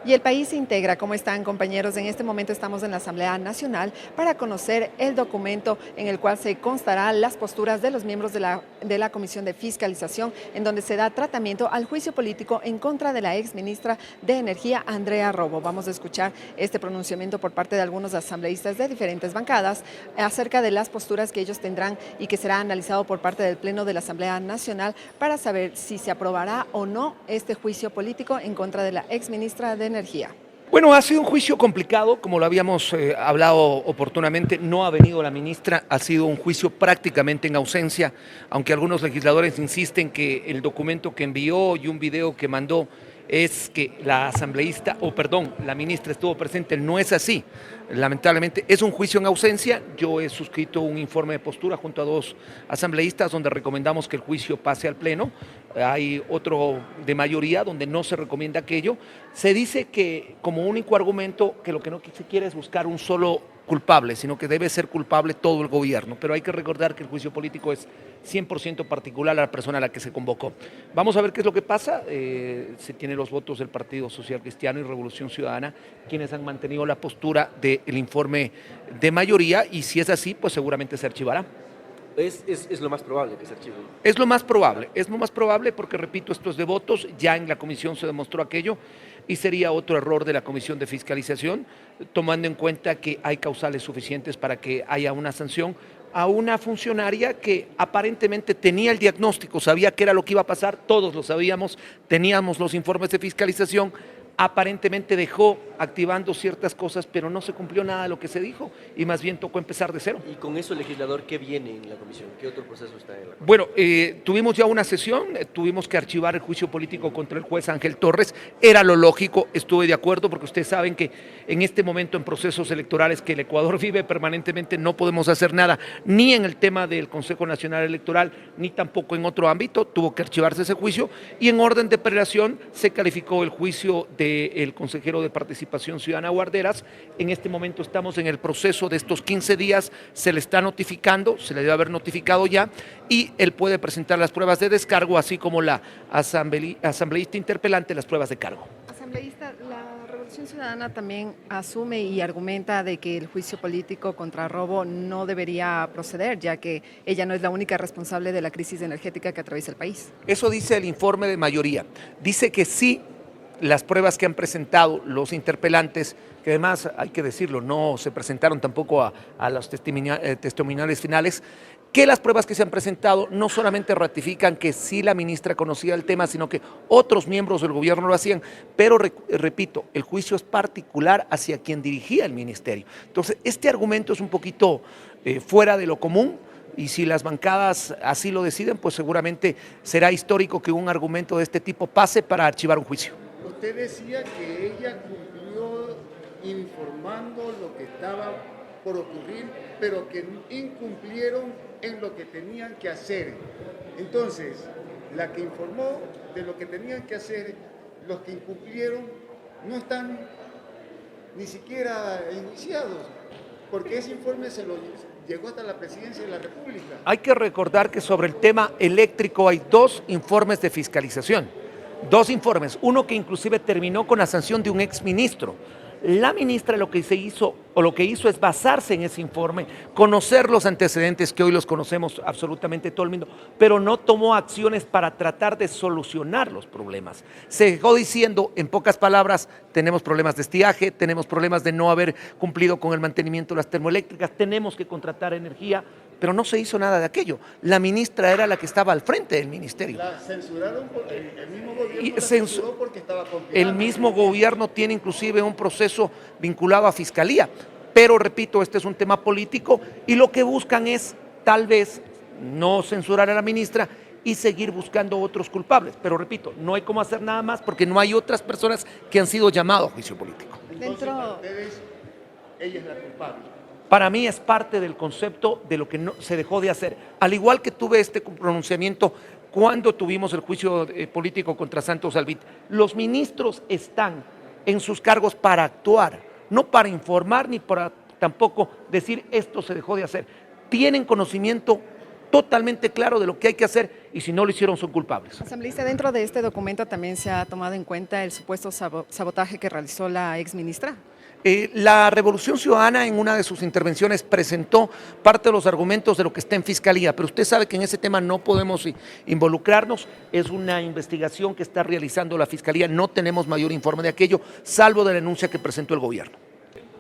Y el país se integra. ¿Cómo están, compañeros? En este momento estamos en la Asamblea Nacional para conocer el documento en el cual se constarán las posturas de los miembros de la Comisión de Fiscalización, en donde se da tratamiento al juicio político en contra de la exministra de Energía, Andrea Robo. Vamos a escuchar este pronunciamiento por parte de algunos asambleístas de diferentes bancadas acerca de las posturas que ellos tendrán y que será analizado por parte del Pleno de la Asamblea Nacional para saber si se aprobará o no este juicio político en contra de la exministra de Energía. Bueno, ha sido un juicio complicado, como lo habíamos hablado oportunamente, no ha venido la ministra, ha sido un juicio prácticamente en ausencia, aunque algunos legisladores insisten que el documento que envió y un video que mandó es que la ministra estuvo presente. No es así, lamentablemente es un juicio en ausencia. Yo he suscrito un informe de postura junto a dos asambleístas donde recomendamos que el juicio pase al Pleno. Hay otro de mayoría donde no se recomienda aquello. Se dice que como único argumento que lo que no se quiere es buscar un solo culpable, sino que debe ser culpable todo el gobierno, pero hay que recordar que el juicio político es 100% particular a la persona a la que se convocó. Vamos a ver qué es lo que pasa. Se tienen los votos del Partido Social Cristiano y Revolución Ciudadana, quienes han mantenido la postura del informe de mayoría, y si es así, pues seguramente se archivará. Es lo más probable que se archive. Es lo más probable porque, repito, esto es de votos, ya en la comisión se demostró aquello y sería otro error de la Comisión de Fiscalización, tomando en cuenta que hay causales suficientes para que haya una sanción a una funcionaria que aparentemente tenía el diagnóstico, sabía qué era lo que iba a pasar, todos lo sabíamos, teníamos los informes de fiscalización. Aparentemente dejó activando ciertas cosas, pero no se cumplió nada de lo que se dijo y más bien tocó empezar de cero. ¿Y con eso el legislador qué viene en la comisión? ¿Qué otro proceso está en la comisión? Bueno, tuvimos ya una sesión, tuvimos que archivar el juicio político contra el juez Ángel Torres. Era lo lógico, estuve de acuerdo porque ustedes saben que en este momento en procesos electorales que el Ecuador vive permanentemente no podemos hacer nada, ni en el tema del Consejo Nacional Electoral, ni tampoco en otro ámbito. Tuvo que archivarse ese juicio y en orden de prelación se calificó el juicio del consejero de Participación Ciudadana Guarderas. En este momento estamos en el proceso de estos 15 días, se le está notificando, se le debe haber notificado ya, y él puede presentar las pruebas de descargo, así como la asambleísta interpelante las pruebas de cargo. Asambleísta, la Revolución Ciudadana también asume y argumenta de que el juicio político contra Robo no debería proceder, ya que ella no es la única responsable de la crisis energética que atraviesa el país. Eso dice el informe de mayoría. Dice que sí, las pruebas que han presentado los interpelantes, que además hay que decirlo, no se presentaron tampoco a los testimoniales finales, que las pruebas que se han presentado no solamente ratifican que sí la ministra conocía el tema, sino que otros miembros del gobierno lo hacían, pero repito, el juicio es particular hacia quien dirigía el ministerio. Entonces, este argumento es un poquito fuera de lo común, y si las bancadas así lo deciden, pues seguramente será histórico que un argumento de este tipo pase para archivar un juicio. Usted decía que ella cumplió informando lo que estaba por ocurrir, pero que incumplieron en lo que tenían que hacer. Entonces, la que informó de lo que tenían que hacer, los que incumplieron no están ni siquiera iniciados, porque ese informe se lo llegó hasta la Presidencia de la República. Hay que recordar que sobre el tema eléctrico hay dos informes de fiscalización. Dos informes, uno que inclusive terminó con la sanción de un exministro. La ministra lo que hizo es basarse en ese informe, conocer los antecedentes que hoy los conocemos absolutamente todo el mundo, pero no tomó acciones para tratar de solucionar los problemas. Se dejó diciendo, en pocas palabras, tenemos problemas de estiaje, tenemos problemas de no haber cumplido con el mantenimiento de las termoeléctricas, tenemos que contratar energía, pero no se hizo nada de aquello. La ministra era la que estaba al frente del ministerio. La censuraron porque el mismo gobierno la censuró porque estaba complicada. El mismo gobierno tiene inclusive un proceso vinculado a fiscalía, pero repito, este es un tema político y lo que buscan es tal vez no censurar a la ministra y seguir buscando otros culpables. Pero repito, no hay cómo hacer nada más porque no hay otras personas que han sido llamadas a juicio político. Entonces, para ustedes, ella es la culpable. Para mí es parte del concepto de lo que no, se dejó de hacer. Al igual que tuve este pronunciamiento cuando tuvimos el juicio político contra Santos Alvit, los ministros están en sus cargos para actuar, no para informar ni para tampoco decir esto se dejó de hacer. Tienen conocimiento totalmente claro de lo que hay que hacer y si no lo hicieron son culpables. Asambleísta, dentro de este documento también se ha tomado en cuenta el supuesto sabotaje que realizó la exministra. La Revolución Ciudadana en una de sus intervenciones presentó parte de los argumentos de lo que está en Fiscalía, pero usted sabe que en ese tema no podemos involucrarnos, es una investigación que está realizando la Fiscalía, no tenemos mayor informe de aquello, salvo de la denuncia que presentó el gobierno.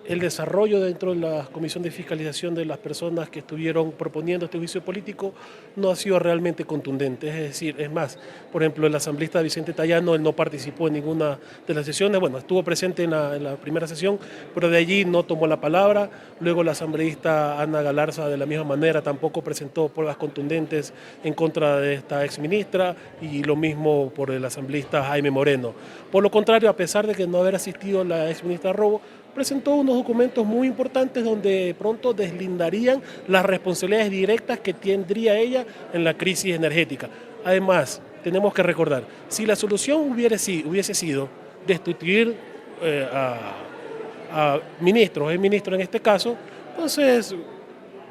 El desarrollo dentro de la Comisión de Fiscalización de las personas que estuvieron proponiendo este juicio político no ha sido realmente contundente. Es decir, es más, por ejemplo, el asambleísta Vicente Tayano, él no participó en ninguna de las sesiones, bueno, estuvo presente en la primera sesión, pero de allí no tomó la palabra. Luego la asambleísta Ana Galarza, de la misma manera, tampoco presentó pruebas contundentes en contra de esta exministra, y lo mismo por el asambleísta Jaime Moreno. Por lo contrario, a pesar de que no haber asistido la exministra Robo, presentó unos documentos muy importantes donde pronto deslindarían las responsabilidades directas que tendría ella en la crisis energética. Además, tenemos que recordar, si la solución hubiese sido destituir a ministros, el ministro en este caso, entonces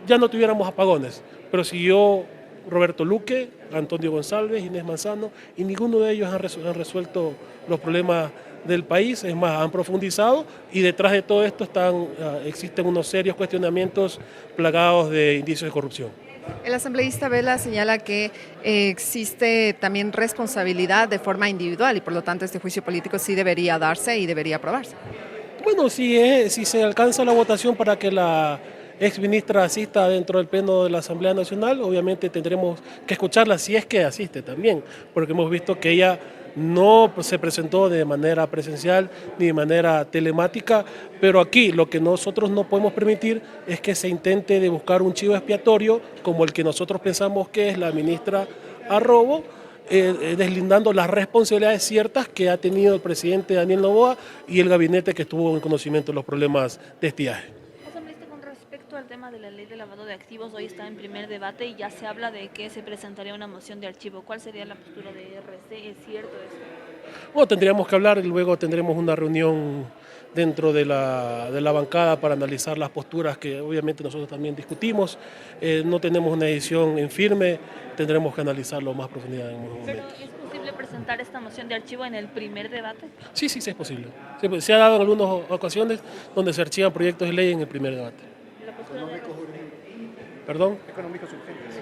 ya no tuviéramos apagones, pero siguió Roberto Luque, Antonio González, Inés Manzano, y ninguno de ellos han resuelto los problemas del país. Es más, han profundizado, y detrás de todo esto existen unos serios cuestionamientos plagados de indicios de corrupción. El asambleísta Vela señala que existe también responsabilidad de forma individual y por lo tanto este juicio político sí debería darse y debería aprobarse. Bueno, si se alcanza la votación para que la exministra asista dentro del pleno de la Asamblea Nacional, obviamente tendremos que escucharla si es que asiste también, porque hemos visto que ella no se presentó de manera presencial ni de manera telemática, pero aquí lo que nosotros no podemos permitir es que se intente de buscar un chivo expiatorio como el que nosotros pensamos que es la ministra Arrobo, deslindando las responsabilidades ciertas que ha tenido el presidente Daniel Noboa y el gabinete que estuvo en conocimiento de los problemas de estiaje. Con respecto al tema de la ley de lavado de activos, hoy está en primer debate y ya se habla de que se presentaría una moción de archivo. ¿Cuál sería la postura de RC? ¿Es cierto eso? Bueno, tendríamos que hablar y luego tendremos una reunión dentro de la bancada para analizar las posturas que obviamente nosotros también discutimos. No tenemos una decisión en firme, tendremos que analizarlo más a profundidad en un momento. ¿Pero es posible presentar esta moción de archivo en el primer debate? Sí, es posible. Se ha dado en algunas ocasiones donde se archivan proyectos de ley en el primer debate. ¿Perdón? Económicos urgentes.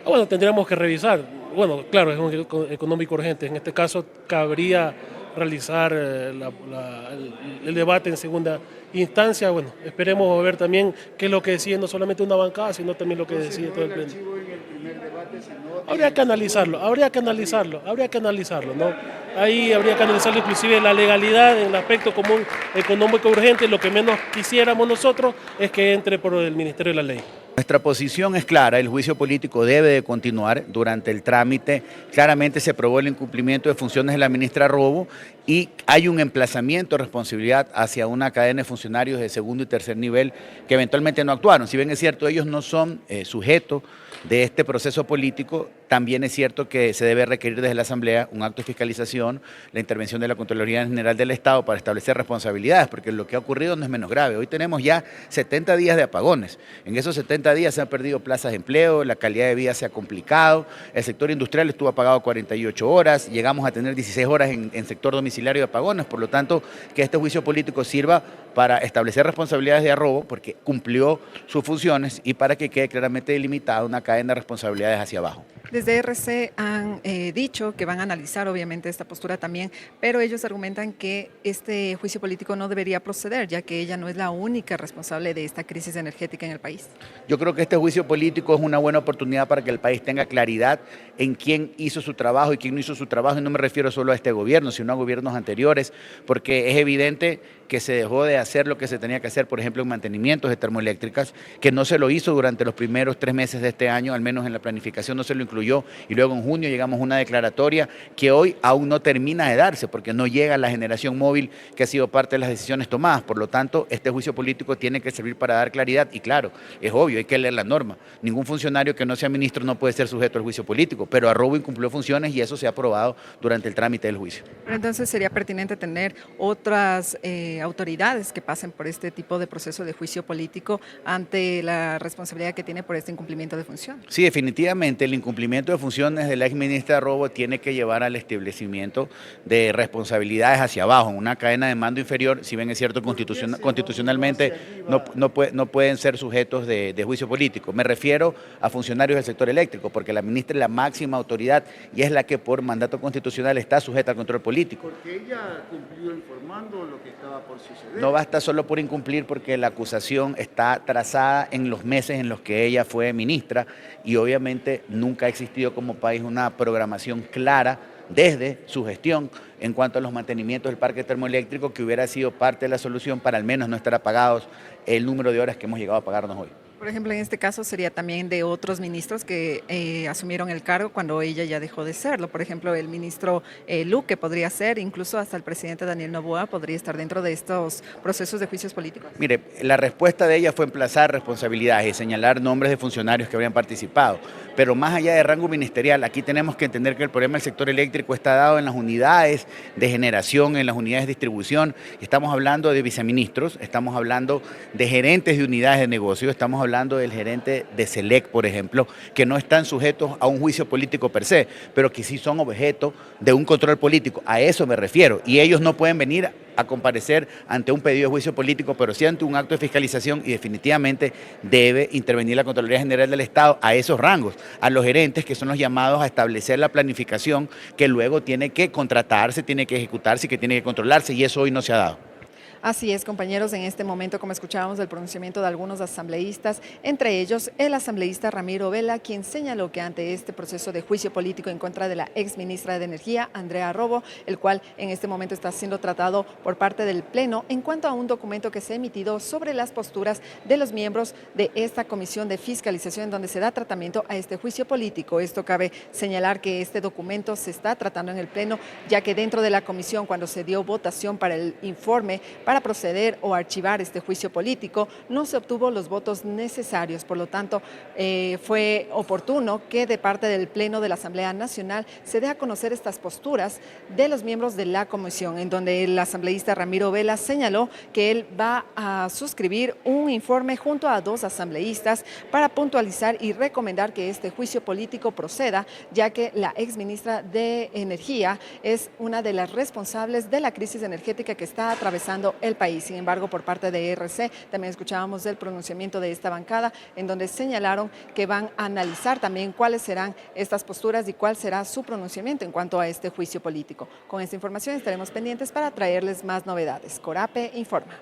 Bueno, tendríamos que revisar. Bueno, claro, es un económico urgente. En este caso cabría realizar el debate en segunda instancia. Bueno, esperemos ver también qué es lo que decide no solamente una bancada, sino también lo que decide todo el pleno. Habría que analizarlo, ¿no? Ahí habría que analizarlo inclusive la legalidad en el aspecto común económico urgente. Lo que menos quisiéramos nosotros es que entre por el Ministerio de la Ley. Nuestra posición es clara, el juicio político debe de continuar durante el trámite. Claramente se probó el incumplimiento de funciones de la ministra Robo y hay un emplazamiento de responsabilidad hacia una cadena de funcionarios de segundo y tercer nivel que eventualmente no actuaron. Si bien es cierto, ellos no son sujetos de este proceso político, también es cierto que se debe requerir desde la Asamblea un acto de fiscalización, la intervención de la Contraloría General del Estado para establecer responsabilidades, porque lo que ha ocurrido no es menos grave. Hoy tenemos ya 70 días de apagones. En esos 70 días se han perdido plazas de empleo, la calidad de vida se ha complicado, el sector industrial estuvo apagado 48 horas, llegamos a tener 16 horas en sector domiciliario de apagones. Por lo tanto, que este juicio político sirva para establecer responsabilidades de Arrobo, porque cumplió sus funciones, y para que quede claramente delimitada una cadena de responsabilidades hacia abajo. Desde RC han dicho que van a analizar obviamente esta postura también, pero ellos argumentan que este juicio político no debería proceder, ya que ella no es la única responsable de esta crisis energética en el país. Yo creo que este juicio político es una buena oportunidad para que el país tenga claridad en quién hizo su trabajo y quién no hizo su trabajo, y no me refiero solo a este gobierno, sino a gobiernos anteriores, porque es evidente que se dejó de hacer lo que se tenía que hacer, por ejemplo, en mantenimientos de termoeléctricas, que no se lo hizo durante los primeros 3 meses de este año, al menos en la planificación no se lo incluyó, y luego en junio llegamos a una declaratoria que hoy aún no termina de darse, porque no llega la generación móvil que ha sido parte de las decisiones tomadas. Por lo tanto, este juicio político tiene que servir para dar claridad, y claro, es obvio, hay que leer la norma. Ningún funcionario que no sea ministro no puede ser sujeto al juicio político, pero Arrobo incumplió funciones y eso se ha aprobado durante el trámite del juicio. Pero entonces sería pertinente tener otras autoridades personas que pasen por este tipo de proceso de juicio político ante la responsabilidad que tiene por este incumplimiento de función? Sí, definitivamente el incumplimiento de funciones de la exministra Robo tiene que llevar al establecimiento de responsabilidades hacia abajo, en una cadena de mando inferior. Si bien es cierto constitucionalmente no pueden ser sujetos de juicio político. Me refiero a funcionarios del sector eléctrico, porque la ministra es la máxima autoridad y es la que por mandato constitucional está sujeta al control político. Porque ella cumplió informando lo que estaba por suceder. No basta solo por incumplir, porque la acusación está trazada en los meses en los que ella fue ministra y obviamente nunca ha existido como país una programación clara desde su gestión en cuanto a los mantenimientos del parque termoeléctrico, que hubiera sido parte de la solución para al menos no estar apagados el número de horas que hemos llegado a pagarnos hoy. Por ejemplo, en este caso sería también de otros ministros que asumieron el cargo cuando ella ya dejó de serlo. Por ejemplo, el ministro Luque podría ser, incluso hasta el presidente Daniel Noboa podría estar dentro de estos procesos de juicios políticos. Mire, la respuesta de ella fue emplazar responsabilidades y señalar nombres de funcionarios que habrían participado. Pero más allá de rango ministerial, aquí tenemos que entender que el problema del sector eléctrico está dado en las unidades de generación, en las unidades de distribución. Estamos hablando de viceministros, estamos hablando de gerentes de unidades de negocio, estamos hablando del gerente de SELEC, por ejemplo, que no están sujetos a un juicio político per se, pero que sí son objeto de un control político. A eso me refiero. Y ellos no pueden venir a comparecer ante un pedido de juicio político, pero sí ante un acto de fiscalización, y definitivamente debe intervenir la Contraloría General del Estado a esos rangos, a los gerentes, que son los llamados a establecer la planificación que luego tiene que contratarse, tiene que ejecutarse y que tiene que controlarse, y eso hoy no se ha dado. Así es, compañeros, en este momento, como escuchábamos el pronunciamiento de algunos asambleístas, entre ellos el asambleísta Ramiro Vela, quien señaló que ante este proceso de juicio político en contra de la exministra de Energía, Andrea Robo, el cual en este momento está siendo tratado por parte del Pleno en cuanto a un documento que se ha emitido sobre las posturas de los miembros de esta comisión de fiscalización, donde se da tratamiento a este juicio político. Esto cabe señalar que este documento se está tratando en el Pleno, ya que dentro de la comisión, cuando se dio votación para el informe para proceder o archivar este juicio político, no se obtuvo los votos necesarios. Por lo tanto, fue oportuno que de parte del Pleno de la Asamblea Nacional se dé a conocer estas posturas de los miembros de la comisión, en donde el asambleísta Ramiro Vela señaló que él va a suscribir un informe junto a 2 asambleístas para puntualizar y recomendar que este juicio político proceda, ya que la exministra de Energía es una de las responsables de la crisis energética que está atravesando el país. Sin embargo, por parte de RC también escuchábamos el pronunciamiento de esta bancada, en donde señalaron que van a analizar también cuáles serán estas posturas y cuál será su pronunciamiento en cuanto a este juicio político. Con esta información estaremos pendientes para traerles más novedades. Corape informa.